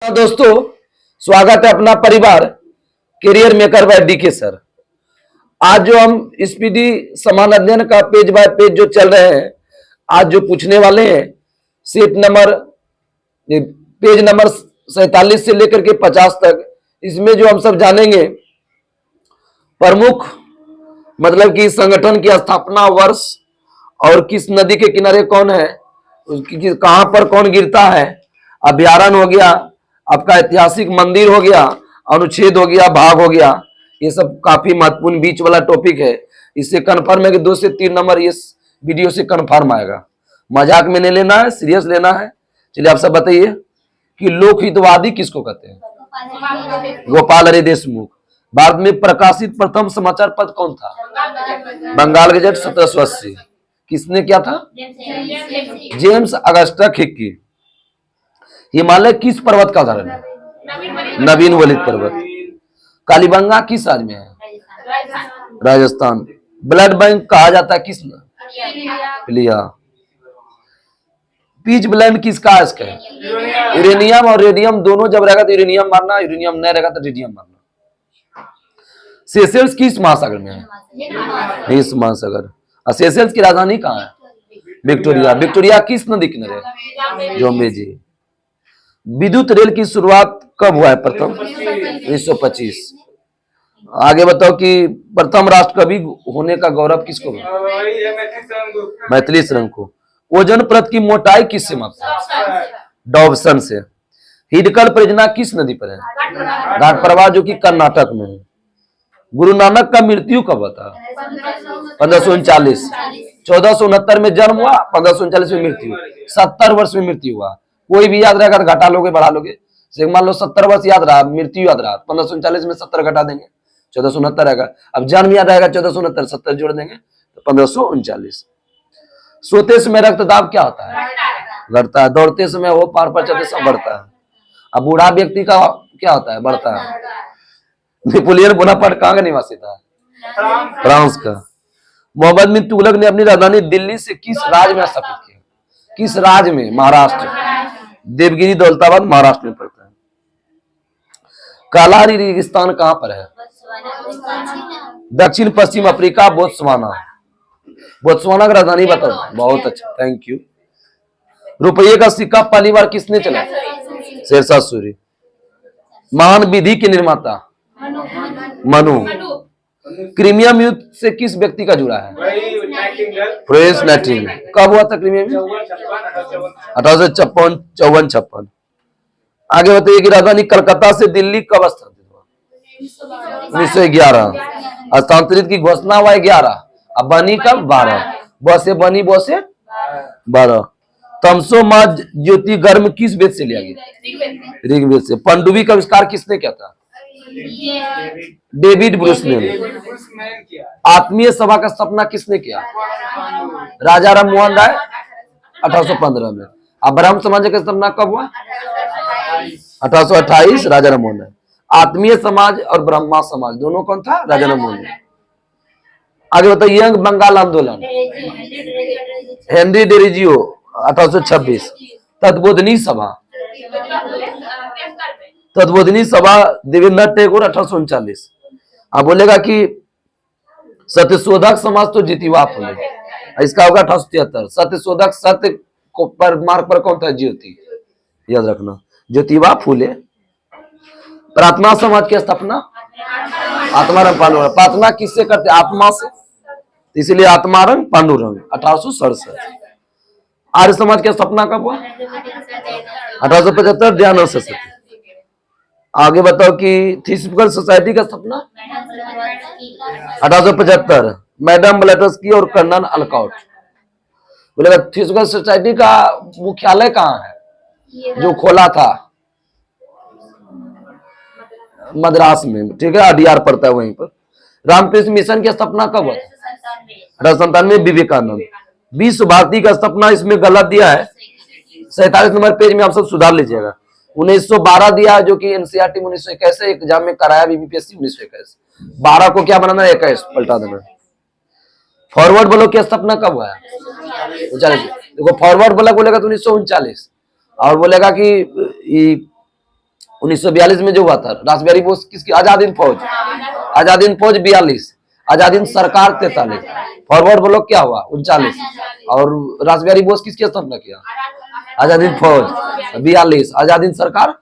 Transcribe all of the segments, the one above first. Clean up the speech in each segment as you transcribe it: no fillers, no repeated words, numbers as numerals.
दोस्तों, स्वागत है अपना परिवार career maker by DK sir. आज जो हम स्पीडी समान अध्ययन का पेज बाय पेज जो चल रहे हैं, आज जो पूछने वाले हैं सीट नंबर पेज नंबर 47 से लेकर के 50 तक, इसमें जो हम सब जानेंगे प्रमुख मतलब कि संगठन की स्थापना वर्ष और किस नदी के किनारे कौन है, उसकी कहां पर कौन गिरता है, अभ्यारण्य हो गया, आपका ऐतिहासिक मंदिर हो गया, अनुच्छेद हो गया, भाग हो गया, ये सब काफी महत्वपूर्ण बीच वाला टॉपिक है। इससे कन्फर्म है कि 2 से 3 नंबर इस वीडियो से कन्फर्म आएगा। मजाक में नहीं लेना है, सीरियस लेना है। चलिए आप सब बताइए कि लोकहितवादी किसको कहते हैं? गोपाल हरि देशमुख। भारत में प्रकाशित प्रथम समाचार पत्र कौन था? बंगाल गजट 1780। किसने किया था? James Agusta Hickey. हिमालय किस पर्वत का उदाहरण है? नवीन वलित पर्वत। कालीबंगा किस राज्य में है? राजस्थान। ब्लड बैंक कहा जाता है किस? लिया। पीच ब्लेंड किसका है? इसका यूरेनियम और रेडियम दोनों जब रहेगा तो यूरेनियम मारना, यूरेनियम नहीं रहेगा तो रेडियम मारना। सेशेल्स किस महासागर में है? इस महासागर। सेशेल्स की राजधानी कहाँ है? विक्टोरिया। विक्टोरिया किस नदी किनारे है? जोम्बेजी। विद्युत रेल की शुरुआत कब हुआ है? प्रथम 1925। आगे बताओ कि प्रथम राष्ट्रकवि होने का गौरव किसको? मैथिली शरण को। ओजोन परत की मोटाई किससे मापते हैं? डॉबसन से। हिडकल परियोजना किस नदी पर है? घाट प्रवाह, जो कि कर्नाटक में है। गुरु नानक का मृत्यु कब हुआ था? 1539। 1469 में जन्म हुआ, 1539 में मृत्यु। 70 वर्ष में मृत्यु हुआ। कोई भी याद रहेगा तो घटा लोगे बढ़ा लोगे। मान लो 70 वर्ष याद रहा, मृत्यु याद रहा, 1539 में 70 घटा देंगे, 1469 रहेगा। अब जन्म याद रहेगा 1469, 70 जोड़ देंगे तो 1539। सोते समय रक्तदाब क्या होता है? घटता है। दौड़ते समय वो पार पर चलते समय बढ़ता है। अब बूढ़ा व्यक्ति का क्या होता है? बढ़ता है। नेपोलियन बोनापार्ट कहाँ का निवासी था? फ्रांस का। मोहम्मद बिन तुगलक ने अपनी राजधानी दिल्ली से किस राज्य में स्थापित किया? किस राज्य में? महाराष्ट्र। देवगिरी दौलताबाद महाराष्ट्र में पड़ता है। कालाहारी रेगिस्तान कहां पर है? दक्षिण पश्चिम अफ्रीका, बोत्सवाना। बोत्सवाना की राजधानी बताओ। बहुत अच्छा, थैंक यू। रुपये का सिक्का पहली बार किसने चला? शेरशाह सूरी। महान विधि के निर्माता? मनु। क्रीमियम युद्ध से किस व्यक्ति का जुड़ा है? Florence Nightingale. कब हुआ था क्रीमियम युद्ध? 1854-56। आगे बताइए कि राजधानी कलकत्ता से दिल्ली कब स्थानांतरित हुआ? 1911। हस्तांतरित की घोषणा हुआ 11, अब बनी कब? 12। बसे बनी, बसे 12। तमसो मां ज्योति गर्म किस वेद से लिया गया? ऋग्वेद से। पनडुब्बी का आविष्कार किसने किया था? डेविड ब्रूस ने। आत्मीय सभा का स्थापना किसने किया? राजा राम मोहन राय, 1815 में। अब ब्रह्म समाज का स्थापना कब हुआ? 1828, राजा राम मोहन राय। आत्मीय समाज और ब्रह्मा समाज दोनों कौन था? राजा राम मोहन राय। आगे बताइए यंग बंगाल आंदोलन। हेनरी डेरिजियो, 1826। तत्बोधनी सभा। तत्बोधनी सभा देवेंद्र टैगोर, 1839। आप बोलेगा कि सत्यशोधक समाज तो ज्योतिबा फुले, इसका होगा 1873। सत्यशोधक सत्य को पर मार्ग पर कौन था? ज्योति, याद रखना, ज्योतिबा फुले। प्रार्थना समाज की स्थापना आत्माराम पांडुरंग। प्रार्थना किससे करते? आत्मा से, इसलिए आत्माराम पांडुरंग, 1867। आर्य समाज की स्थापना कब हुआ? 1875, दयानंद सरस्वती। आगे बताओ कि थियोसॉफिकल सोसाइटी का स्थापना 1875, मैडम ब्लैटर्स्की और कर्नल अलकॉट। बोलेगा थियोसॉफिकल सोसाइटी का मुख्यालय कहाँ है जो खोला था? मद्रास में, ठीक है, अडियार पड़ता है वहीं पर। रामकृष्ण मिशन की स्थापना कब हुआ? 1897, विवेकानंद। विश्व भारती का स्थापना इसमें गलत दिया है, 47 नंबर पेज में आप सब सुधार लीजिएगा। 1912 दिया, जो कि एनसीईआरटी 1921 एग्जाम में कराया भी, बीपीएससी 1921। 12 को क्या बनाना है? 21 पलटा देना। फॉरवर्ड ब्लॉक की स्थापना कब हुआ है? 39। देखो फॉरवर्ड ब्लॉक बोलेगा तो 1939, और बोलेगा कि 1942 में जो हुआ था, रासबिहारी बोस किसकी? आजाद हिंद फौज। आजाद हिंद फौज 42, आजाद हिंद सरकार 43, फॉरवर्ड ब्लॉक क्या हुआ? 39। और रासबिहारी बोस किसकी स्थापना किया? आजाद हिंद फौज 42, आजाद हिंद सरकार।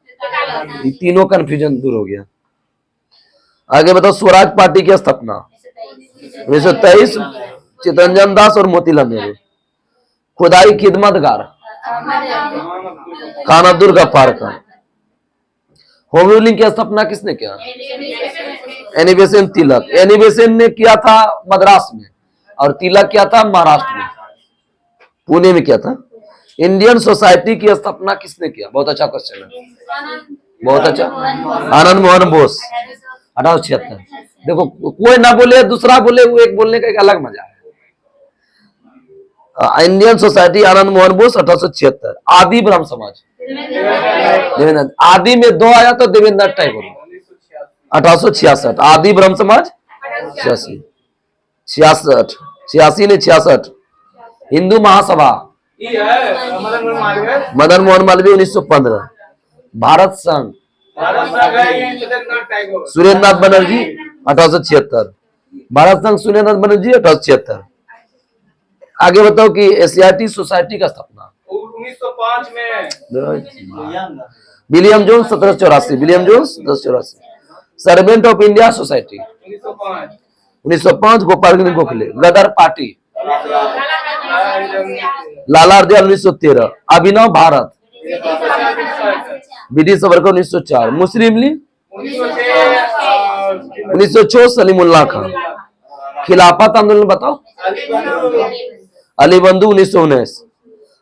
ये तीनों कंफ्यूजन दूर हो गया। आगे बताओ, स्वराज पार्टी की स्थापना 1923, चितरंजन दास और मोतीलाल नेहरू। खुदाई खिदमतगार खान अब्दुल गफ्फार का। होम रूलिंग की स्थापना किसने किया? एनी बेसेंट तिलक। एनी बेसेंट ने किया था मद्रास में और तिलक किया था महाराष्ट्र में, पुणे में किया था। इंडियन सोसाइटी की स्थापना किसने किया? बहुत अच्छा क्वेश्चन है, बहुत अच्छा। आनंद मोहन बोस 1876। देखो, कोई ना बोले दूसरा बोले, वो एक बोलने का एक अलग मजा है। Indian society Anand Mohan Bose 1876। आदि ब्रह्म समाज देवेंद्र, आदि में 2 आया तो देवेंद्र टैगोर 1866। आदि ब्रह्म समाज 86, 86 ने 66। हिंदू महासभा मदन मोहन मालवीय 1915। भारत संघ सुरेंद्रनाथ बनर्जी 1876। भारत संघ सुरेंद्रनाथ बनर्जी 1876। आगे बताओ कि एशियाटिक सोसाइटी का स्थापना 1905 में William Jones 1784। William Jones 1784। Servant of India Society 1905 Gopal Ganj Gokhale. Ghadar Party Lala Hardayal 1913। Abhinav Bharat विधि सावरकर 1904। Muslim League 1906 Salimullah Khan. खिलाफत आंदोलन बताओ। अली बंधु 1919।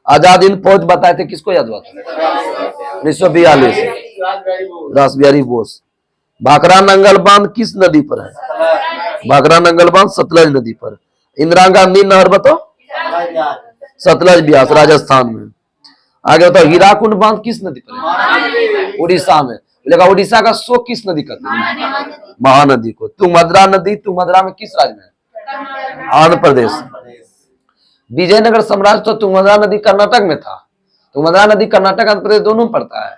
आजाद हिंद फौज बताए थे, किसको याद हुआ था? 1942 रासबिहारी बोस। भाखड़ा नंगल बांध किस नदी पर है? भाखड़ा नंगल बांध सतलज नदी पर। इंदिरा गांधी नहर बताओ। सतलज ब्यास राजस्थान में। आगे बताओ, हीराकुंड बांध किस नदी पर है? उड़ीसा में। लगा उड़ीसा का शोक किस नदी का? महानदी को। तुंगभद्रा नदी तुंगभद्रा में किस राज्य में है? आंध्र प्रदेश। विजयनगर साम्राज्य तो तुंगभद्रा नदी कर्नाटक में था। तुंगभद्रा नदी कर्नाटक आंध्र प्रदेश दोनों में पड़ता है,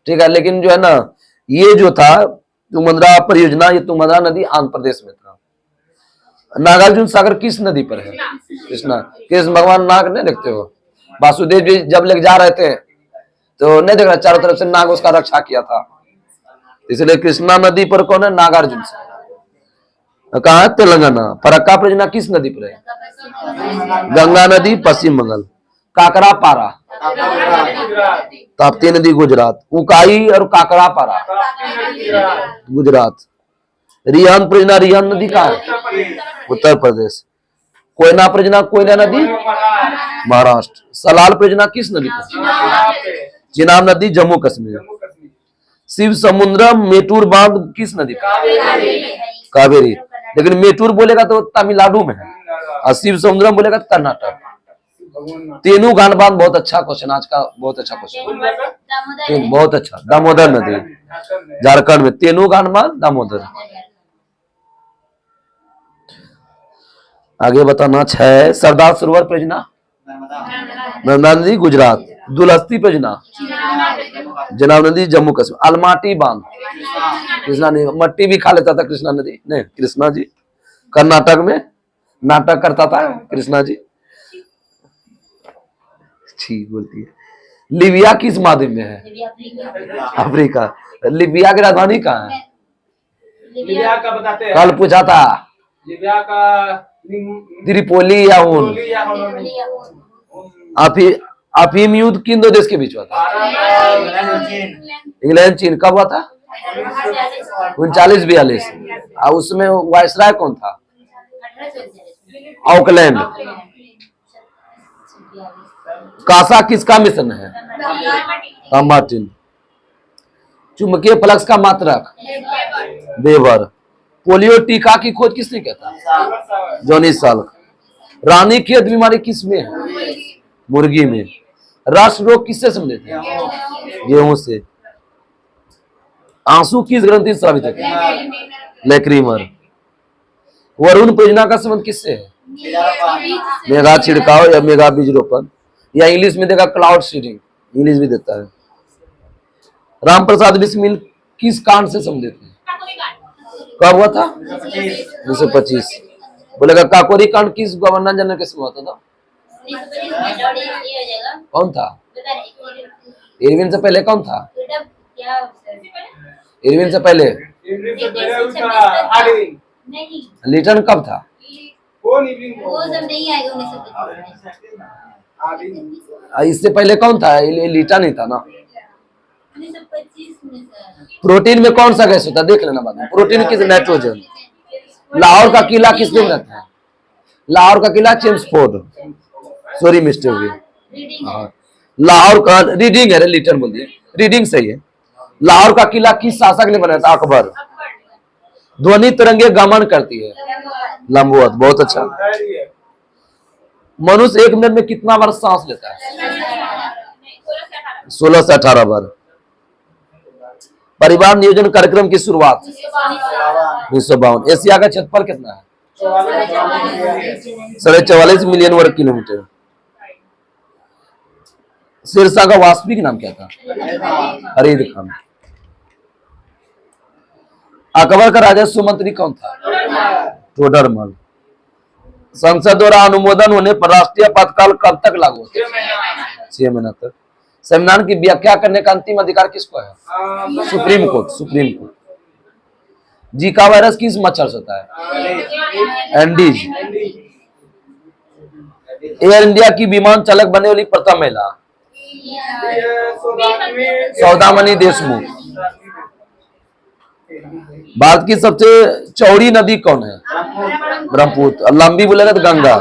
ठीक है। लेकिन जो है ना, ये जो था तुंगभद्रा परियोजना, ये तुंगभद्रा नदी आंध्र प्रदेश में था। नागार्जुन सागर किस नदी पर है? कृष्णा। कृष्ण भगवान नाग नहीं देखते हो? वासुदेव जी जब लेके जा रहे थे तो नहीं देख रहा, चारों तरफ से नाग उसका रक्षा किया था, इसलिए कृष्णा नदी पर कौन है? नागार्जुन सागर। कहा है? तेलंगाना। फरक्का परियोजना किस नदी पर है? गंगा नदी पश्चिम बंगाल। काकरा पारा ताप्ती नदी गुजरात। उकाई और काकरा पारा गुजरात। रिहान परियोजना रिहान नदी कहाँ है? उत्तर प्रदेश। कोयना परियोजना कोयना नदी महाराष्ट्र। सलाल परियोजना किस नदी पर? चिनाब नदी जम्मू कश्मीर। शिव समुद्र मेटूर बांध किस नदी पर? कावेरी। लेकिन मेटूर बोलेगा तो तमिलनाडु में है और शिव समुद्रम बोलेगा तो कर्नाटक। तेनू घाट बांध बहुत अच्छा क्वेश्चन, आज का बहुत अच्छा क्वेश्चन, बहुत अच्छा। दामोदर नदी झारखंड में। तेनू घाट बांध दामोदर। आगे बताना 6 सरदार सरोवर परियोजना नर्मदा नदी गुजरात। दुलहस्ती परियोजना जनाब नदी जम्मू कश्मीर। अलमाटी बांध कृष्णा नदी। मट्टी भी खा लेता था कृष्णा नदी, नहीं कृष्णा जी। कर्नाटक में नाटक करता था कृष्णा जी, छी बोलती है। लीबिया किस महाद्वीप में है? अफ्रीका। लीबिया की राजधानी कहाँ है? लिबिया का बताते हैं। कल पूछा था। लिबिया का त्रिपोली या उन। अफीम युद्ध किन 2 देश के बीच हुआ था? इंग्लैंड चीन। कब हुआ था? 39-42। उसमें वायसराय कौन था? ऑकलैंड। कासा किसका मिशन है? मार्टिन। चुंबकीय फ्लक्स का मात्रक वेबर। पोलियो टीका की खोज किसने किया था? Johnny Salk. रानी खेत बीमारी किस में है? मुर्गी में। रस रोग किससे संबंधित है? गेहूं से। आंसू किस ग्रंथि से स्रावित होते हैं? लेक्रीमर। वरुण परियोजना का संबंध किससे है? मेघा छिड़काव या मेघा बीज रोपण, या इंग्लिश में देगा क्लाउड सीडिंग, इंग्लिश भी देता है। राम प्रसाद बिस्मिल किस कांड से संबंधित है? कब हुआ था? 1925। बोलेगा काकोरी कांड किस गवर्नर जनरल के समय हुआ था? कौन था? इरविन से पहले कौन था? इरविन से पहले लिटन कब था? वो सब नहीं आएगा 1925 इससे पहले कौन था? लिटन ही था ना। 1925 में सर। प्रोटीन में कौन सा गैस होता है देख लेना बाद में। प्रोटीन किस? नाइट्रोजन। लाहौर का किला किसने बनाया था? लाहौर का किला चेम्सफोर्ड। सॉरी मिस्टेक हुई। हाँ, लाहौर का रीडिंग है, लिटन बोल दिए, रीडिंग सही है। लाहौर का किला किस शासक ने बनाया था? अकबर। ध्वनि तरंगे गमन करती है? लंबवत। बहुत अच्छा। मनुष्य 1 मिनट में कितना बार सांस लेता है? 16 से 18 बार। परिवार नियोजन कार्यक्रम की शुरुआत 1952। एशिया का क्षेत्रफल कितना है? 44.5 मिलियन वर्ग किलोमीटर। शेरशाह का वास्तविक नाम क्या था? फरीद खान। अकबर का राजस्व मंत्री कौन था? टोडरमल। संसद द्वारा अनुमोदन होने पर राष्ट्रीय आपातकाल कब तक लागू होता है? 6 महीना तक। संविधान की व्याख्या करने का अंतिम अधिकार किसको है? Supreme court. Supreme court. Zika virus किस मच्छर से होता है? एंडीज। एयर इंडिया की विमान चालक बनने वाली प्रथम महिला? सौदामणि देशमुख। भारत की सबसे चौड़ी नदी कौन है? ब्रह्मपुत्र। और लंबी बोलेगा तो गंगा।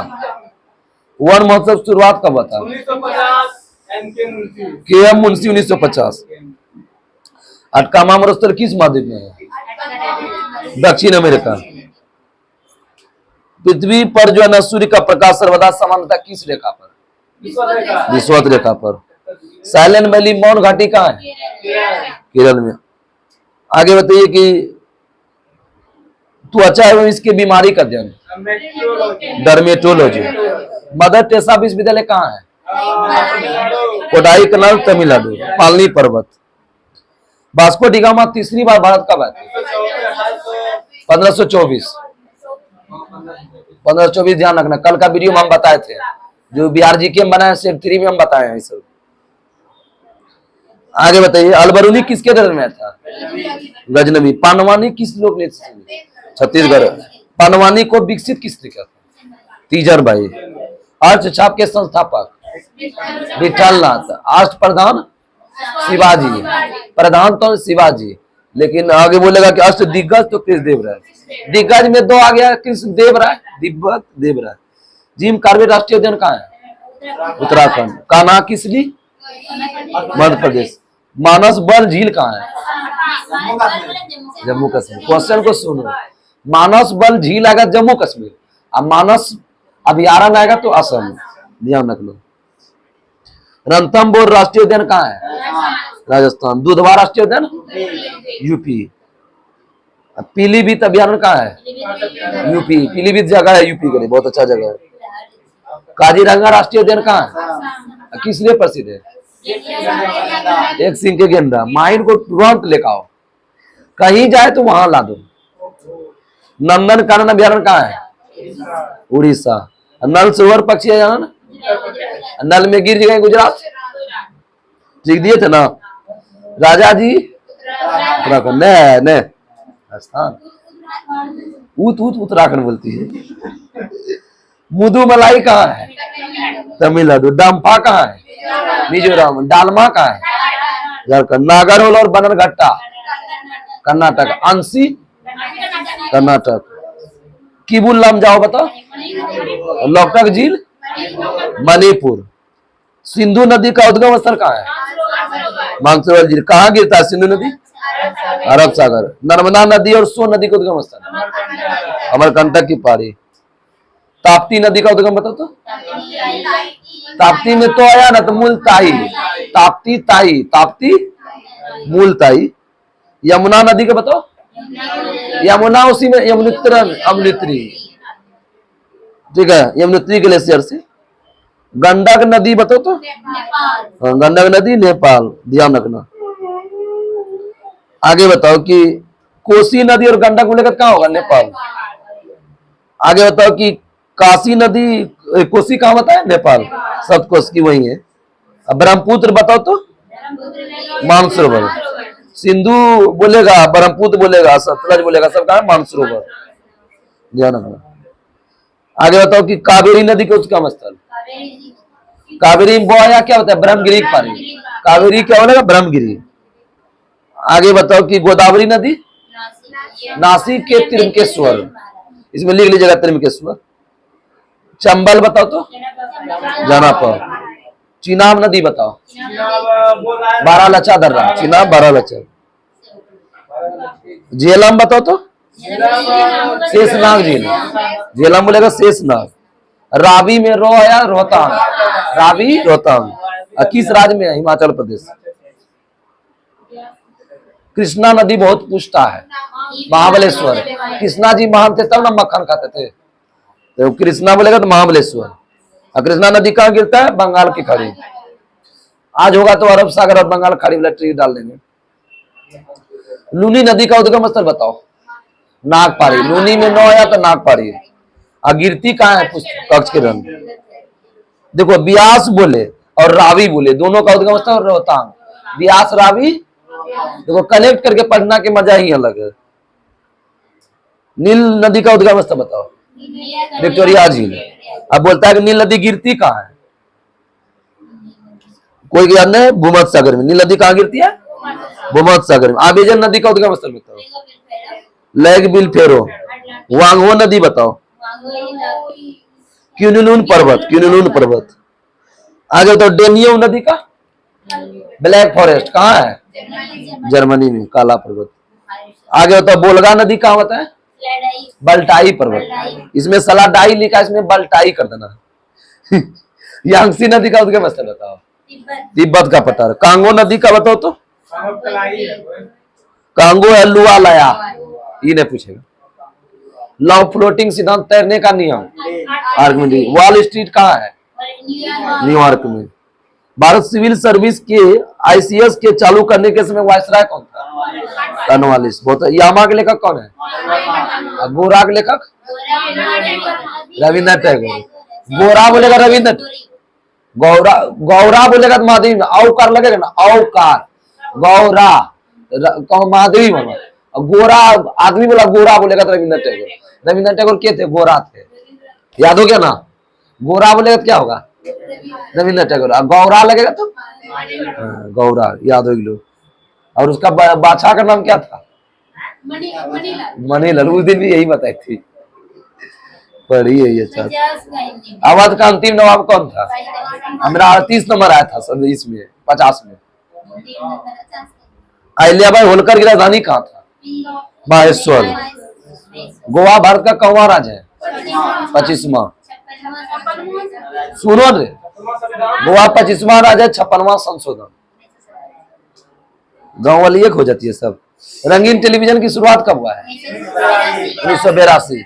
वन महोत्सव शुरुआत कब हुआ था? 1950। मुंशी 1950। अटकामा मरुस्थल किस महाद्वीप में है? दक्षिण अमेरिका। पृथ्वी पर जो है ना सूर्य का प्रकाश सर्वदा समानता किस रेखा पर? विषुवत रेखा पर। साइलेंट वैली मौन घाटी कहाँ है? केरल में। आगे बताइए कि त्वचा एवं इसके बीमारी का अध्ययन? डर्मेटोलॉजी। मदर टेरेसा विश्वविद्यालय कहाँ है? कोडाई कनाल तमिलनाडु। पालनी पर्वत। वास्को डी गामा तीसरी बार भारत कब आए? 1524। 1524 ध्यान रखना। कल का वीडियो में हम बताए थे, जो बिहार जी के बनाए सेट 3 में हम बताए हैं सब। आगे बताइए अलबरूनी किसके दल में था? गजनवी। पानवानी किस लोक ने? छत्तीसगढ़। पानवानी को विकसित किसने किया था? तीजन भाई। अर्थछाप के संस्थापक? विठलनाथ। अष्ट प्रधान? शिवाजी। प्रधान तो शिवाजी, लेकिन आगे बोलेगा कि अष्ट दिग्गज तो कृष्णदेव राय। दिग्गज में 2 आ गया, कृष्णदेव राय, दिग्गज देव राय। जिम कार्बेट राष्ट्रीय उद्यान कहाँ है? उत्तराखंड। कान्हा किसली? मध्य प्रदेश। मानस बल झील कहाँ है? जम्मू कश्मीर। क्वेश्चन को सुनो, मानस बल झील आएगा जम्मू कश्मीर, और मानस अभयारण्य आएगा तो असम। ध्यान रख लो। रणथंभौर राष्ट्रीय उद्यान कहाँ है? राजस्थान। दुधवा राष्ट्रीय उद्यान? यूपी। पीलीभीत अभयारण्य कहाँ है? यूपी। पीलीभीत जगह है यूपी के लिए, बहुत अच्छा जगह है। काजीरंगा राष्ट्रीय उद्यान कहाँ है? किस लिए प्रसिद्ध है? एक सिंह के गेंडा। माइंड को तुरंत लेकर आओ, कहीं जाए तो वहां ला दो। नंदन कानन अभयारण्य कहाँ है? उड़ीसा। नल सरोवर पक्षी है जाना ना? नल में गिर गए गुजरात। ठीक दिए थे ना? राजा जी उत्तराखंड। ने राजस्थान। उत्तराखंड बोलती है। मुदुमलाई कहाँ है? तमिलनाडु। डम्फा कहाँ है? मिजोरम। डालमा कहाँ है? झारखंड। नागरहोल और बनरघट्टा कर्नाटक। अंशी कर्नाटक। किबुल लमजाओ बताओ। लोकटक झील मणिपुर। सिंधु नदी का उद्गम स्थल कहाँ है? मानसरोवर झील। कहाँ गिरता है सिंधु नदी? अरब सागर। नर्मदा नदी और सोन नदी का उद्गम स्थल? अमरकंटक की पहाड़ी। ताप्ती नदी का उद्गम बताओ तो। ताप्ती में तो आया ना, तो मुलताई। ताप्ती ताई, ताप्ती मुलताई। यमुना नदी का बताओ। यमुना उसी में यमुनोत्री। ठीक है, यमुनोत्री ग्लेशियर से। गंडक नदी बताओ तो। गंडक नदी नेपाल। ध्यान रखना। आगे बताओ कि कोसी नदी और गंडक मिलेगा कहाँ होगा? नेपाल। आगे बताओ कि काशी नदी कोसी कहाँ बताया? नेपाल। सतकोश की वही है। अब ब्रह्मपुत्र बताओ तो? मानसरोवर। सिंधु बोलेगा, ब्रह्मपुत्र बोलेगा, सतलज बोलेगा, सब कहा है? मानसरोवर। ध्यान रखना। आगे बताओ कि कावेरी नदी का उद्गम स्थल? कावेरी बोया क्या होता है? ब्रह्मगिरी का पानी। कावेरी क्या बोलेगा? ब्रह्मगिरी। आगे बताओ कि गोदावरी नदी? नासिक के त्रिमकेश्वर। इसमें लिख लीजिएगा त्रिमकेश्वर। चंबल बताओ तो? जनापुर। चिनाब नदी बताओ? बारालचा दर्रा। चिनाब बारालचा। झेलम बताओ तो? शेषनाग झील। झेलम बोलेगा शेषनाग। रावी में रो है रोहतांग। रावी रोहतांग। किस राज्य में है? हिमाचल प्रदेश। कृष्णा नदी बहुत पुष्टा है। महाबलेश्वर। कृष्णा जी महान थे तब ना मक्खन खाते थे, तो कृष्णा बोलेगा तो महाबलेश्वर। और कृष्णा नदी कहाँ गिरता है? बंगाल की खाड़ी। आज होगा तो अरब सागर और बंगाल खाड़ी वाला ट्री डाल देंगे। लूनी नदी का उद्गम स्थल बताओ? नागपाड़ी। लूनी में नो आया तो नागपाड़ी। और गिरती कहाँ है? कक्ष के रंग। देखो ब्यास बोले और रावी बोले, दोनों का उद्गम स्थल रोहतांग। ब्यास रावी, देखो कनेक्ट करके पढ़ना के मजा ही अलग है। नील नदी का उद्गम स्थल बताओ? विक्टोरिया झील। अब बोलता है कि नील नदी गिरती कहाँ है? कोई ज्ञान नहीं। भूमध्य सागर में। नील नदी कहाँ गिरती है? भूमध्य सागर में। आबेजन नदी का उद्गम स्थल बताओ? लेग बिल फेरो। वांगो नदी बताओ? क्यूनिलून पर्वत। क्यूनिलून पर्वत। आगे बताओ डेनियो नदी का? ब्लैक फॉरेस्ट कहाँ है? जर्मनी में। काला पर्वत। आगे बताओ बोलगा नदी कहाँ होता है? बल्टाई पर्वत। इसमें सलाडाई लिखा, इसमें बल्टाई कर देना। यांगसी नदी का उद्गम स्थल बताओ? तिब्बत का पठार। कांगो नदी का बताओ तो? कांगो है लुआलया। ये नहीं पूछेगा। लव फ्लोटिंग सिद्धांत, तैरने का नियम, आर्किमिडीज। वॉल स्ट्रीट कहाँ है? न्यूयॉर्क में। भारत सिविल सर्विस के आईसीएस के चालू करने के समय वायसराय कौन था? कॉर्नवालिस। बहुत। यामा के लेखक कौन है? गोरा के लेखक? रविन्द्रनाथ टैगोर। गोरा बोलेगा रविन्द्र। गौरा, गौरा बोलेगा तो माधवी में औकार लगेगा ना, औकार। गौरा माधवी में। गोरा आदमी बोला, गोरा बोलेगा तो रविन्द्रनाथ टैगोर। रविन्द्रनाथ टैगोर क्या थे? गोरा थे। याद हो गया ना? गोरा बोलेगा तो क्या होगा? रविन्द्रनाथ टैगोर। गौरा लगेगा तो गौरा। याद हो गया। और उसका बादशाह का नाम क्या था? मणिलाल। उस दिन भी यही बताई थी। पढ़ी है ये। अच्छा, अवध का अंतिम नवाब कौन था? हमारा 38 नंबर आया था सर इसमें 50 में। अहिल्याबाई होलकर की राजधानी कहाँ था? माहेश्वर। गोवा भारत का कौवा राज्य है? 25वां। सुनो रे, गोवा 25वां राज्य है, 56वां संशोधन। गांव वाली एक हो जाती है सब। रंगीन टेलीविजन की शुरुआत कब हुआ है? 1982।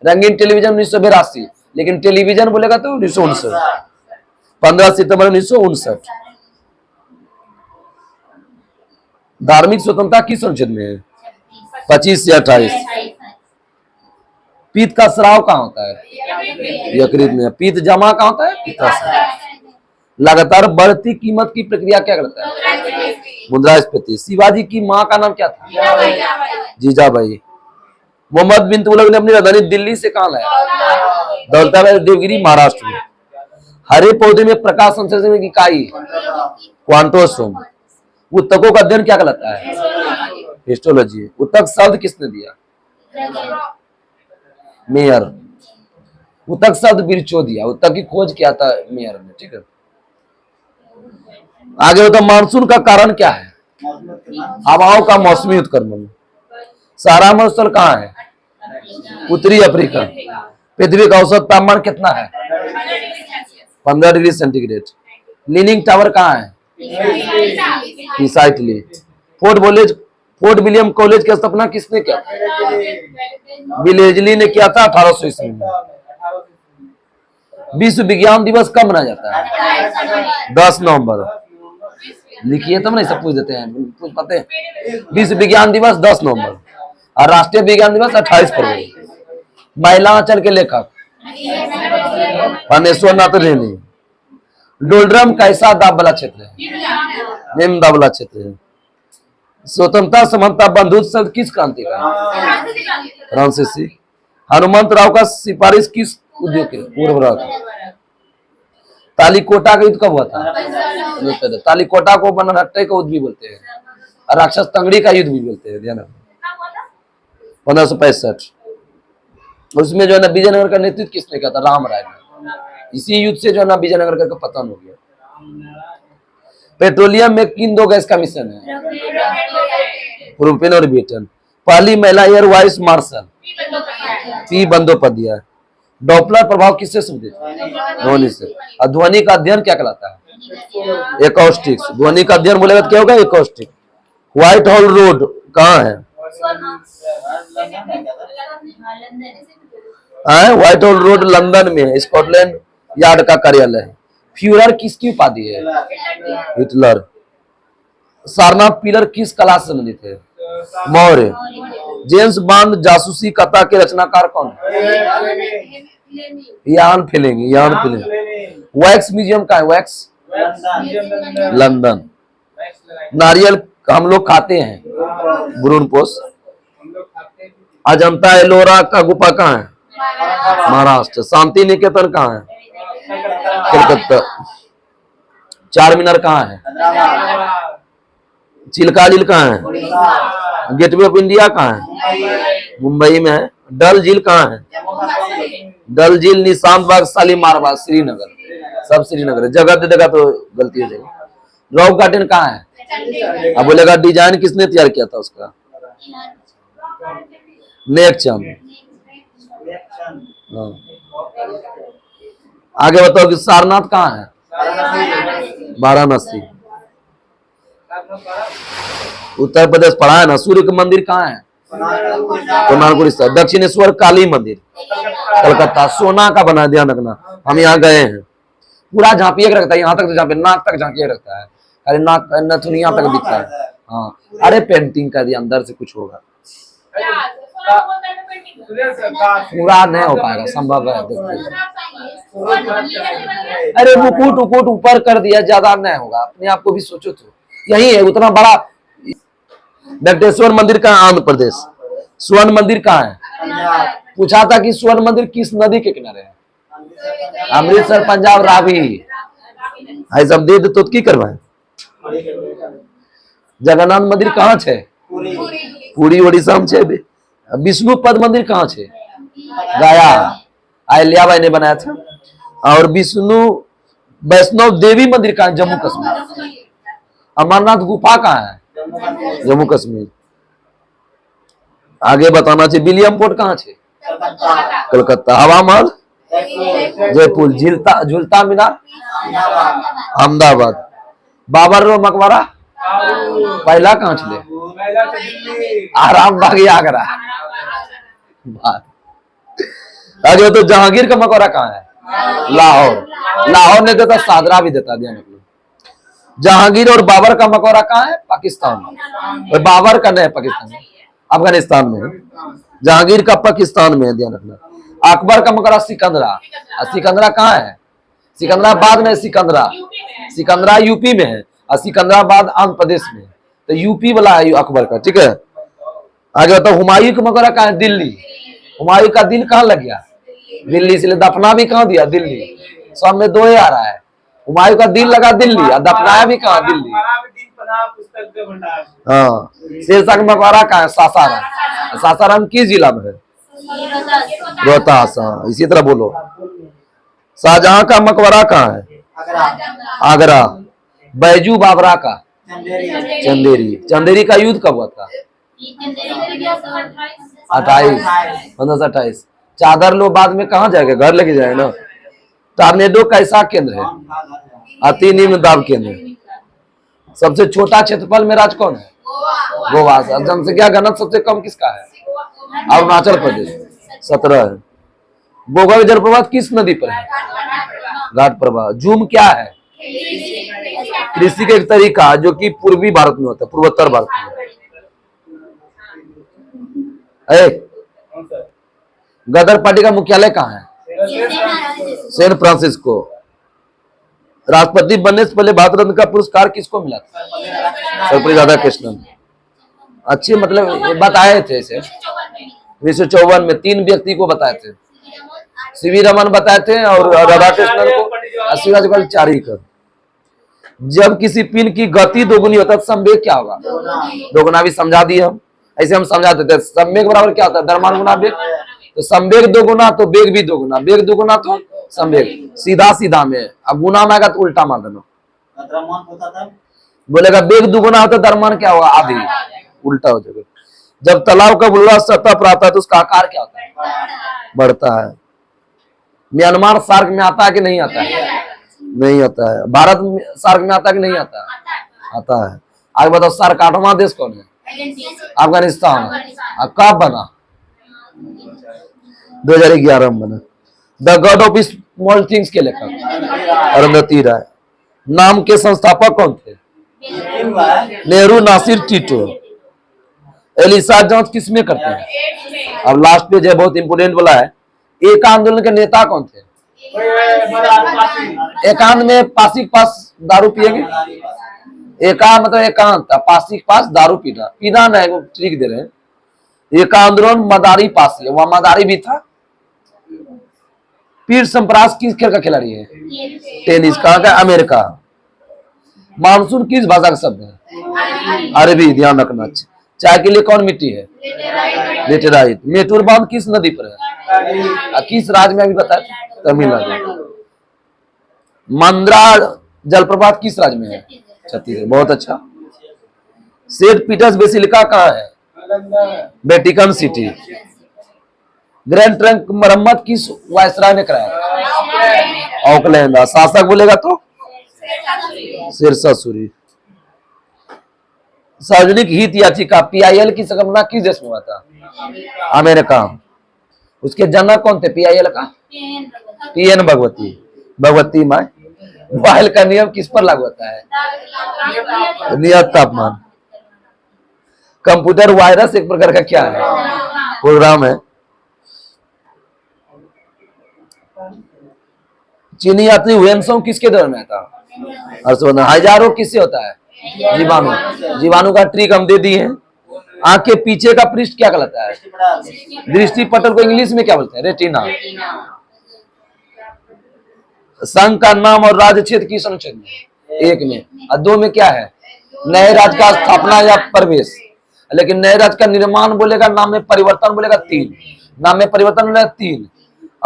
रंगीन टेलीविजन 1982, लेकिन टेलीविजन बोलेगा तो 1959। 15 सितंबर 1959। धार्मिक स्वतंत्रता किस अनुच्छेद में है? 25 से 28। पीत का स्राव कहाँ होता है? यकृत में। पीत जमा कहाँ होता है? पित्ताशय। लगातार बढ़ती कीमत की प्रक्रिया क्या करता है? मुद्रास्फीति। शिवाजी की मां का नाम क्या था? जीजाबाई। मोहम्मद बिन तुगलक ने अपनी राजधानी दिल्ली से कहाँ लाया? दौलताबाद देवगिरी, महाराष्ट्र में। हरे पौधे में प्रकाश संश्लेषण की इकाई क्वांटोसोम। उत्तकों का अध्ययन क्या कहलाता है? हिस्टोलॉजी। उत्तक शब्द किसने दिया? मेयर। उत्तक शब्द बिरचो दिया। उत्तक की खोज किया था मेयर ने। ठीक है। आगे बताओ मानसून का कारण क्या है? हवाओं का मौसमी उत्क्रमण। सहारा मरुस्थल कहाँ है? उत्तरी अफ्रीका। पृथ्वी का औसत तापमान कितना है? 15 डिग्री सेंटीग्रेड। लीनिंग टावर कहाँ है? इटली। फोर्ट विलियम कॉलेज की स्थापना किसने किया था? बिलेजली ने किया था 1800 ईस्वी में। विश्व विज्ञान दिवस कब मनाया जाता है? 10 नवंबर। लिखिए तब नहीं सब पूछ देते हैं, पूछ पाते हैं। विश्व विज्ञान दिवस 10 नवंबर और राष्ट्रीय विज्ञान दिवस 28 फरवरी। महिलांचल के लेखक परमेश्वर नाथ रेनी। डोलड्रम कैसा दाब वाला क्षेत्र है? निम्न दाब वाला क्षेत्र है। स्वतंत्रता समानता बंधुत्व शब्द किस क्रांति का? फ्रांसीसी। हनुमंत राव का सिफारिश किस उद्योग के? पूर्व। तालीकोटा का युद्ध कब हुआ था? तालीकोटा को बनहट्टे का युद्ध भी बोलते हैं और राक्षस तंगड़ी का युद्ध भी बोलते हैं, ध्यान रखना। 1565। उसमें जो है ना विजयनगर का नेतृत्व किसने किया था? राम राय ने। इसी युद्ध से जो है ना विजयनगर का पतन हो गया। पेट्रोलियम में किन दो गैस का मिश्रण है? प्रोपेन और ब्यूटेन। पहली महिला air vice marshal P Bandopadhyay. Doppler प्रभाव किससे संबंधित है? ध्वनि से। और ध्वनि का अध्ययन क्या कहलाता है? एकॉस्टिक्स। ध्वनि का अध्ययन बोलेगा तो क्या होगा? एकॉस्टिक। व्हाइट हॉल रोड कहाँ है? व्हाइट हॉल रोड लंदन में है, स्कॉटलैंड यार्ड का कार्यालय है। फ्यूरर किसकी उपाधि है? हिटलर। सारनाथ पिलर किस कला से संबंधित है? मौर्य। जेम्स बॉन्ड जासूसी कथा के रचनाकार कौन है? यान फिलिंग। वैक्स म्यूजियम का है? Wax London. नारियल हम लोग खाते हैं, भ्रूणपोष। अजंता एलोरा का गुफा कहाँ है? महाराष्ट्र। शांति निकेतन कहाँ है? कलकत्ता। चार मीनार कहाँ है? चिल्का झील कहाँ है? गेटवे ऑफ इंडिया कहाँ है? मुंबई में है। डल झील कहाँ है? डल झील निशांत बाग शालीमार बाग श्रीनगर। सब श्रीनगर है, जगह जगह तो गलती हो जाएगी। रॉक गार्डन कहाँ है? अब बोलेगा डिजाइन किसने तैयार किया था उसका? नेकचंद। हाँ। आगे बताओ कि सारनाथ कहाँ है? वाराणसी। उत्तर प्रदेश पढ़ा है ना। सूर्य का मंदिर कहाँ है? कोणार्क उड़ीसा। दक्षिणेश्वर काली मंदिर कलकत्ता। सोना का बना, ध्यान रखना। हम यहाँ गए हैं, पूरा झांपिए रखता है, यहाँ तक तो झांपे, नाक तक झांकिए रखता है। अरे नाक नथुनिया तक दिखता है। हाँ, अरे पेंटिंग कर दिया, अंदर से कुछ होगा। पूरा नहीं हो पाएगा, संभव है। अरे मुकुट उकुट ऊपर कर दिया, ज्यादा नहीं होगा। अपने आप को भी सोचो तो, यही है उतना बड़ा। वेंकटेश्वर मंदिर कहाँ? आंध्र प्रदेश। स्वर्ण मंदिर कहाँ है? पूछा था कि स्वर्ण मंदिर किस नदी के किनारे है? अमृतसर, पंजाब, रावी। आई सब दे तो की करवाए। जगन्नाथ मंदिर कहाँ है? पूरी उड़ीसा में है। विष्णु पद मंदिर कहाँ है? गया। अहिल्याबाई ने बनाया था। और विष्णु वैष्णव देवी मंदिर कहाँ है? जम्मू कश्मीर। अमरनाथ गुफा कहाँ है? जम्मू कश्मीर। आगे बताना चाहिए। विलियम पोर्ट कहाँ है? कलकत्ता। हवा महल जयपुर। झूलता मीनार अहमदाबाद। बाबर मकबरा पहला कहाँ चले? आराम बाग आगरा। आगे तो जहांगीर का मकबरा कहाँ है? लाहौर। लाहौर ने देता, सादरा भी देता, ध्यान रखना। जहांगीर और बाबर का मकबरा कहाँ है? पाकिस्तान में। और बाबर का नहीं, पाकिस्तान में, अफगानिस्तान में है। जहांगीर का पाकिस्तान में है, ध्यान रखना। अकबर का मकबरा सिकंदरा। और सिकंदरा कहाँ है? सिकंदराबाद में। सिकंदरा यूपी में है और सिकंदराबाद आंध्र प्रदेश में है। तो यूपी वाला है अकबर का, ठीक है। आगे बताओ। हुमायूं का मकबरा कहाँ है? दिल्ली। हुमायूं का दिल कहाँ लग गया? दिल्ली। इसलिए दफना भी कहाँ दिया? दिल्ली। सब में दो ही आ रहा है। हुमायूं का दिल लगा दिल्ली और दफनाया भी कहाँ? दिल्ली। हाँ। शेरशाह का मकबरा कहाँ है? सासाराम। सासाराम किस जिला में है? रोहतास। हाँ, इसी तरह बोलो। शाहजहां का मकबरा कहाँ है? आगरा। बैजू बाबरा का? चंदेरी। चंदेरी का युद्ध कब हुआ था? 1528। चादर लो बाद में कहाँ जाएगा? घर लेके जाए ना। टॉर्नेडो कैसा केंद्र है? अति निम्न दाब केंद्र। सबसे छोटा क्षेत्रफल में राज्य कौन है? गोवा। जनसंख्या घनत्व सबसे कम किसका है? अरुणाचल प्रदेश 17 है। बोगल जलप्रपात किस नदी पर है? घाट प्रवाह। जूम क्या है? कृषि का एक तरीका जो कि पूर्वी भारत में होता है, पूर्वोत्तर भारत में। कौन सा? गदर पार्टी का मुख्यालय कहाँ है? San Francisco. राष्ट्रपति बनने से पहले भारत रत्न का पुरस्कार किसको मिला था? सर्वपल्ली राधाकृष्णन। अच्छे मतलब बताए थे इसे 1954 में 3 व्यक्ति को बताए थे, सीवी रमन बताए थे और राधाकृष्णन को, शिवाजी 4 ही कर। जब किसी पिन की गति दोगुनी होता है तो संवेग क्या होगा? दोगुना भी समझा दिए हम, ऐसे हम समझाते थे। संवेग बराबर क्या होता है? द्रव्यमान गुना वेग। तो संवेग दोगुना तो वेग भी दोगुना, वेग दोगुना तो संवेग, सीधा सीधा में। अब गुना में आएगा तो उल्टा मार देना, बोलेगा वेग दुगुना होता है द्रव्यमान क्या होगा? आधी, उल्टा हो जाएगा। जब तालाब का बुलबुला सतह पर आता है तो उसका आकार क्या होता है? बढ़ता है। म्यांमार सार्क में आता है कि नहीं आता है? नहीं आता है। भारत सार्क में आता है कि नहीं आता है? आता है। आगे बताओ, सार्क 8वां देश कौन है? अफगानिस्तान। कब बना? 2011 में बना। The God of small things के लेखक अरुंधति राय। नाम के संस्थापक कौन थे? नेहरू, नासिर, टीटो। एलिसा जांच किस में करते हैं? अब लास्ट पेज है, बहुत इंपोर्टेंट वाला है। एक आंदोलन के नेता कौन थे? एकांत में पासी के पास दारू पिएंगे? एकांत मतलब एकांत, पासी के पास दारू पीना, पीना नहीं, वो ट्रिक दे रहे हैं। एक आंदोलन मदारी पासी, वहां मदारी भी था। पीर संपरास किस खेल का खिलाड़ी है? टेनिस। कहाँ का? अमेरिका। मानसून किस भाषा का शब्द है? अरबी। ध्यान रखना। चाय के लिए कौन मिट्टी है? लेटेराइट। मेटूर बांध किस नदी पर है? किस राज्य में? अभी बताया, तमिलनाडु। मंद्रा जलप्रपात किस राज्य में है? छत्तीसगढ़। बहुत अच्छा। सेंट पीटर्स बेसिलिका कहाँ है? Vatican city. ग्रैंड ट्रंक मरम्मत किस वायसराय ने कराया? ऑकलैंड। शासक बोलेगा तो शेरशाह सूरी। सार्वजनिक हित याचिका PIL की संकल्पना किस देश में हुआ था? अमेरिका। उसके जनक कौन थे PIL का? PN भगवती। भगवती माँ। बॉयल का नियम किस पर लागू होता है? नियत तापमान। कंप्यूटर वायरस एक प्रकार का क्या है? प्रोग्राम है। चीनी यात्री हुएनसोंग किसके दौर में था? हर्षवर्धन। हजारों किससे होता है? जीवाणु। जीवाणु का ट्रिक हम दे दिए हैं। आंख के पीछे का पृष्ठ क्या कहलाता है? दृष्टि पटल को इंग्लिश में क्या बोलते हैं? रेटिना। संघ का नाम और राज्य क्षेत्र किस अनुच्छेद में? 1 में। और 2 में क्या है? नए राज्य का स्थापना या प्रवेश। लेकिन नए राज्य का निर्माण बोलेगा, नाम में परिवर्तन बोलेगा 3। नाम में परिवर्तन बोलेगा 3।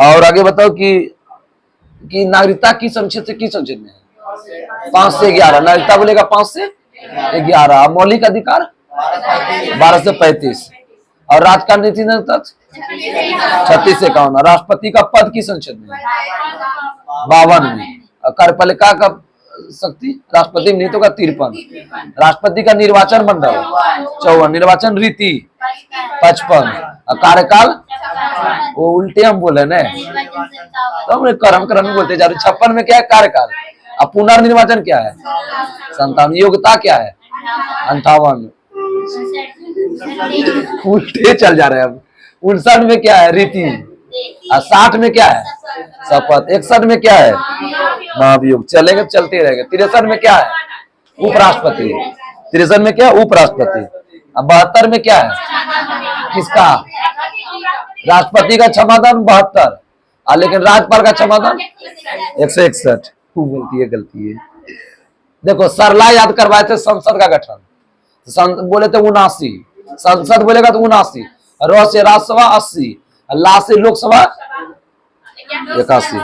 और आगे बताओ कि नागरिकता किस अनुच्छेद से किस अनुच्छेद में है? 5 से 11। नागरिकता बोलेगा 5 से 11। मौलिक अधिकार 12 से 35। और राज्य का नीति 36 से 51। राष्ट्रपति का पद किस अनुच्छेद में? 52 में। और कार्यपालिका का शक्ति राष्ट्रपति में नीतियों का 53। राष्ट्रपति का निर्वाचन मंडल 54। निर्वाचन रीति 55। और कार्यकाल वो उल्टे हम बोले न, तो हमने कर्म बोलते जा रहे। 56 में क्या है? कार्यकाल। अब पुनर्निर्वाचन क्या है? 57। योग्यता क्या है? 58। उल्टे चल जा रहे हैं अब। 59 में क्या है? रीति। और 60 में क्या है? शपथ। 61 में क्या है? महाभियोग। चलेंगे, चलते रहेंगे। 63 में क्या है? उपराष्ट्रपति। 63 में क्या है? उपराष्ट्रपति। अब 72 में क्या है? किसका? राष्ट्रपति का क्षमादान 72। लेकिन राज्यपाल का क्षमादान 161। गलती है। देखो, सरला याद करवाए थे संसद का गठन, बोले थे 79। संसद बोलेगा तो 79। र से राज्यसभा 80। ला से लोकसभा 81।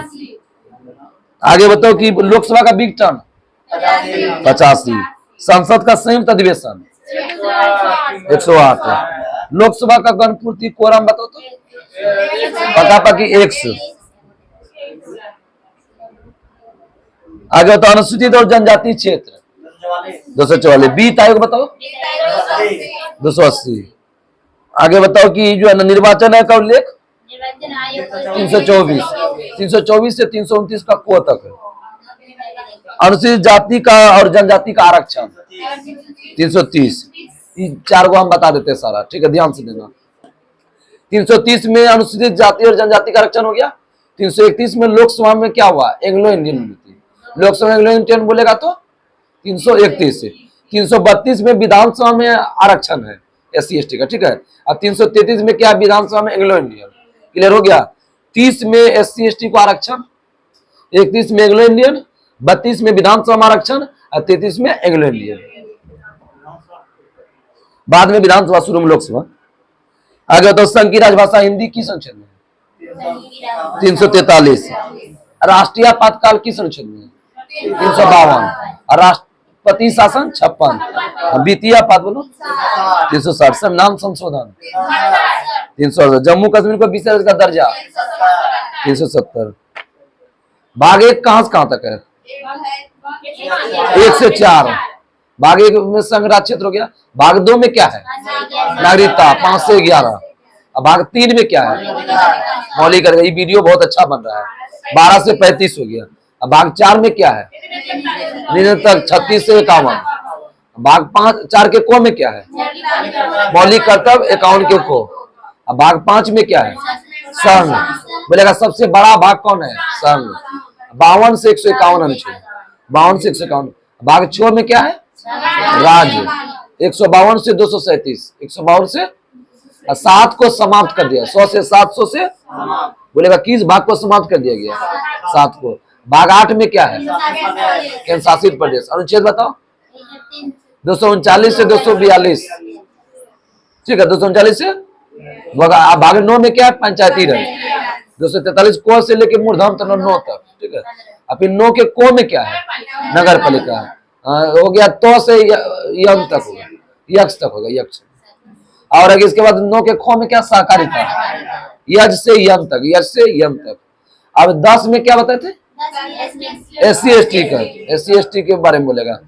आगे बताओ कि लोकसभा का बिग टर्न 85। संसद का संयुक्त अधिवेशन 108। लोकसभा का गणपूर्ति कोरम बताओ तो? पकापकी 100। आगे बताओ अनुसूचित और जनजाति क्षेत्र 244। वित्त आयोग बताओ 280। आगे बताओ कि जो निर्वाचन है का उल्लेख 324। 324 से 329 का को तक है? अनुसूचित जाति का और जनजाति का आरक्षण 330। ये 4 को हम बता देते हैं सारा, ठीक है, ध्यान से देना। 330 में अनुसूचित जाति और जनजाति का आरक्षण हो गया। 331 में लोकसभा में क्या हुआ, एंग्लो इंडियन नीति, लोकसभा एंग्लो इंडियन बोलेगा तो 331 से। 332 में विधानसभा में आरक्षण है SC ST का, ठीक है। अब 333 में क्या, विधानसभा में एंग्लो इंडियन, क्लियर हो गया। 30 में SC ST को आरक्षण, 31 में एंग्लो इंडियन, 32 में विधानसभा में आरक्षण और 33 में एंग्लो इंडियन, बाद में विधानसभा, शुरू में लोकसभा। आगे बताओ, संघ की राजभाषा हिंदी किस अनुच्छेद में? 343। राष्ट्रीय आपातकाल किस अनुच्छेद में? 352। और राष्ट्रपति शासन 56। वित्तीय आपात बोलो 360। संविधान संशोधन 360। जम्मू कश्मीर को विशेष का दर्जा 370। भाग 1 कहां से कहां तक है? 1 से 4। भाग 1 में संघ राज्य क्षेत्र हो गया। भाग 2 में क्या है? नागरिकता 5 से 11। अब भाग 3 में क्या है? मौलिक अधिकार। ये वीडियो बहुत अच्छा बन रहा है। 12 से 35 हो गया। अब भाग 4 में क्या है? निरंतर 36 से 51। भाग 4 के को में क्या है? मौलिक कर्तव्य 51 के को। अब भाग 5 में क्या है? संघ। बोलेगा सबसे बड़ा भाग कौन है? संघ। 52 से 151 अनुच्छेद, 52 से 151। भाग 6 में क्या है? राज्य 152 से 237। 152 से 7 को समाप्त कर दिया, 100 से 700 से बोलेगा किस भाग को समाप्त कर दिया गया? 7 को। भाग 8 में क्या है? केंद्र शासित प्रदेश। अनुच्छेद बताओ। 239 से 242, ठीक है, 239 से। भाग 9 में क्या है? पंचायती राज 243 को से लेके मूर्धन 9 तक, ठीक है। अब फिर 9 के को में क्या है? नगर पालिका हो गया। तो से यम तक होगा, यक्ष तक होगा, यक्ष। और अगर इसके बाद 9 के खो में क्या? सहकारिता, यज से यम तक, यज से यम तक। अब 10 में क्या बताए थे? SC ST का, SC ST के बारे में बोलेगा।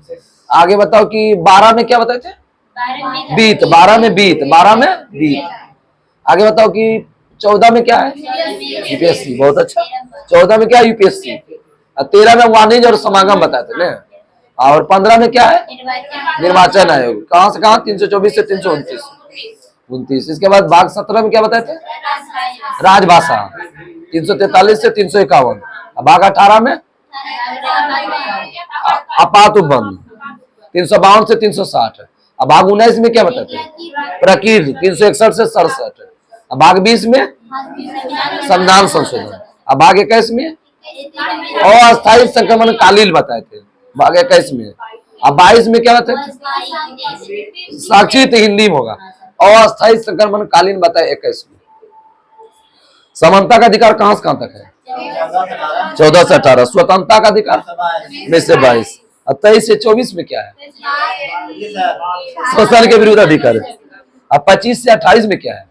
आगे बताओ कि 12 में क्या बताए थे? बीत, 12 में बीत, 12 में बीत। आगे बताओ कि 14 में क्या है? UPSC, बहुत अच्छा। 14 में क्या है? UPSC। 13 में वाणिज्य और समागम बताए थे ना। और 15 में क्या है? निर्वाचन आयोग। कहां से कहां? 324 से 329। इसके बाद भाग 17 में क्या बताए थे? राजभाषा 343 से 351। भाग 18 में आपात उपबंध 352 से 360। अब भाग 19 में क्या बताए थे? प्रकृति 361 से 67। अब भाग 20 में संविधान संशोधन। अब भाग 21 में अस्थायी संक्रमण कालीन बताए थे, भाग 21 में। अब 22 में क्या बताए थे? साक्षित हिंदी में होगा। अस्थायी संक्रमण कालीन बताए 21 में। समानता का अधिकार कहां से कहां तक है? 14 से 18। स्वतंत्रता का अधिकार में से 22। 23 से 24 में क्या है? शोषण के विरुद्ध अधिकार। अब 25 से 28 में क्या है?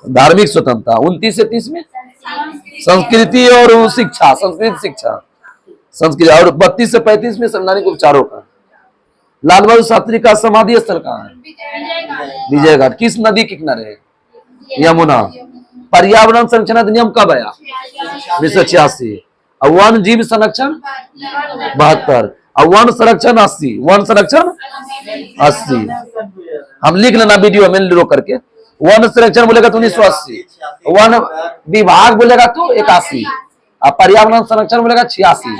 धार्मिक स्वतंत्रता। 29 से 30 में संस्कृति और शिक्षा, संस्कृत शिक्षा, संस्कृति। और 32 से 35 में संवैधानिक उपचारों का। लाल बहादुर शास्त्री का समाधि स्थल कहाँ है? विजय घाट। किस नदी के किनारे है? यमुना। पर्यावरण संरक्षण अधिनियम कब आया? 1986। और वन जीव संरक्षण 72। और वन संरक्षण 80। वन संरक्षण 80। हम लिख लेना वीडियो में रोक करके। वन संरक्षण बोलेगा तो 1980। वन विभाग बोलेगा तो 81। और पर्यावरण संरक्षण बोलेगा 86।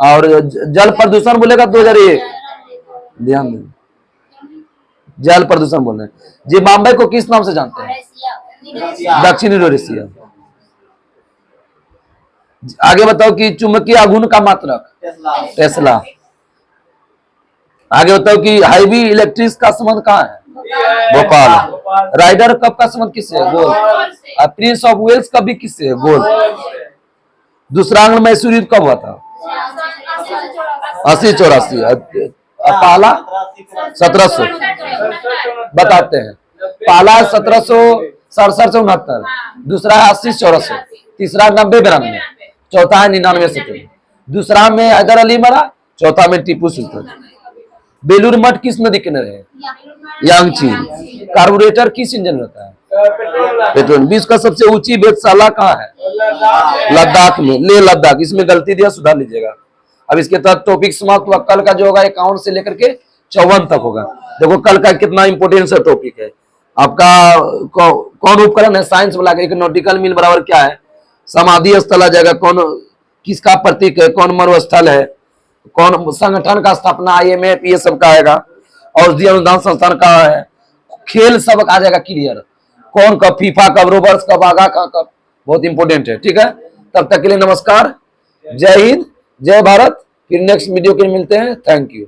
और जल प्रदूषण बोलेगा 2001। ध्यान दें, जल प्रदूषण बोल रहे हैं। जिम्बाब्वे को किस नाम से जानते हैं? दक्षिणी रोडेशिया। आगे बताओ कि चुंबकीय आघूर्ण का मात्रक? टेस्ला। आगे बताओ कि हाईवी इलेक्ट्रिक का संबंध कहाँ है? भोपाल। राइडर कप का संबंध किससे है? गोल। और प्रिंस ऑफ वेल्स का भी किससे है? गोल। दूसरा आंग्ल मैसूर युद्ध कब हुआ था? 80-84। पहला 1700 बताते हैं। पहला 1767 से 69। दूसरा है 80-84। तीसरा 90-92। चौथा है 99-97। दूसरा में हैदर अली मरा। चौथा में टीपू सुल्तान। बेलूर मठ किस नदी किनारे है? यांगची। कार्बोरेटर किस इंजन में होता है? पेट्रोल। विश्व का सबसे ऊंची वेधशाला कहाँ है? लद्दाख में, लेह लद्दाख। इसमें गलती दिया, सुधार लीजिएगा। अब इसके तहत टॉपिक समाप्त हुआ। कल का जो होगा 51 से लेकर के 54 तक होगा। देखो कल का कितना इंपोर्टेंट टॉपिक है आपका। कौन उपकरण है साइंस वाला, एक नॉटिकल मील बराबर क्या है, समाधि स्थल आ जाएगा, कौन किसका प्रतीक है, कौन मरुस्थल है, कौन संगठन का स्थापना IMF, ये सब का आएगा। औषधि अनुदान संस्थान का है, खेल सब आ जाएगा क्लियर, कौन कब फीफा कब, रोबर्स कब, आगा का कब, बहुत इंपॉर्टेंट है। ठीक है, तब तक के लिए नमस्कार, जय हिंद, जय भारत। फिर नेक्स्ट वीडियो के लिए मिलते हैं। Thank you.